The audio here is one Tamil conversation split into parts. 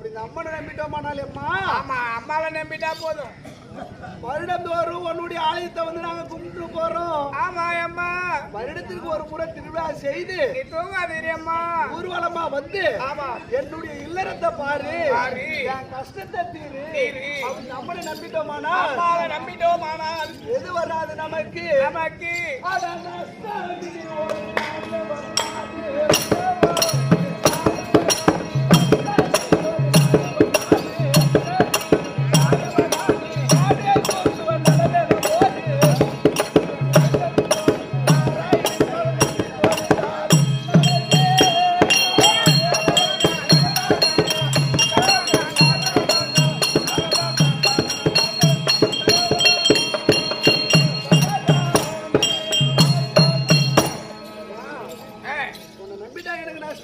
அப்படி இந்த அம்மனை நம்பிட்டோமானாலே அம்மா. ஆமா, அம்மாவை நம்பிட்டா போதும். வருடந்தோறும் உன்னுடைய ஆலயத்தை வந்து நாங்க கும்பிட்டு போறோம். ஆமா அம்மா, வருடத்திற்கு ஒரு முறை திருவிழா செய்து நீ தூங்காதீரியம்மா. ஊர்வலமா வந்து ஆமா, என்னுடைய இல்லறத்தை பாரு, பாரு, என் கஷ்டத்தை தீரு. தீரு. அப்படி நம்மளை நம்பிட்டோமானா, அம்மாவை நம்பிட்டோமானால் எது வராது நமக்கு. நமக்கு அட நஷ்டம் இனி ஒரு நாள்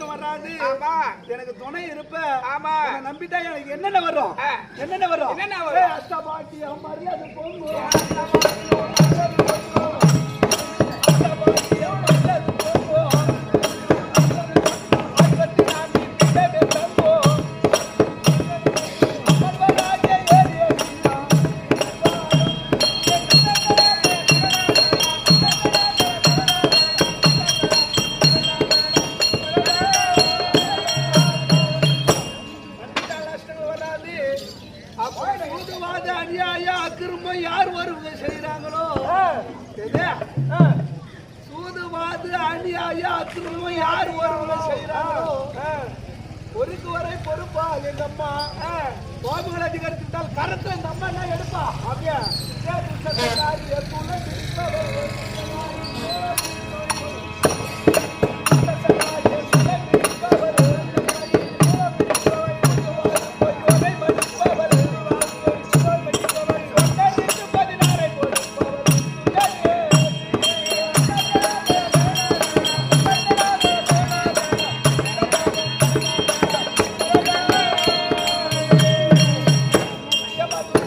வராது. எனக்கு துணை இருப்ப. ஆமா, நம்பிட்டா எனக்கு என்னென்ன வரும்? என்னென்ன வரும்? என்னென்ன வரும்? அஷ்டபாட்டி மரியாதை போங்க. யார் வருவங்க செய்யறாங்களோ சூதுவாது அநியாய அக்கிரமம் யார் வருவங்க செய்யறாங்களோ ஒருக்கு வரை பொறுப்பா எங்க அம்மா. கோபுகள் அதிகரித்தால் கருத்து இந்த அம்மா என்ன எடுப்பா அப்படியே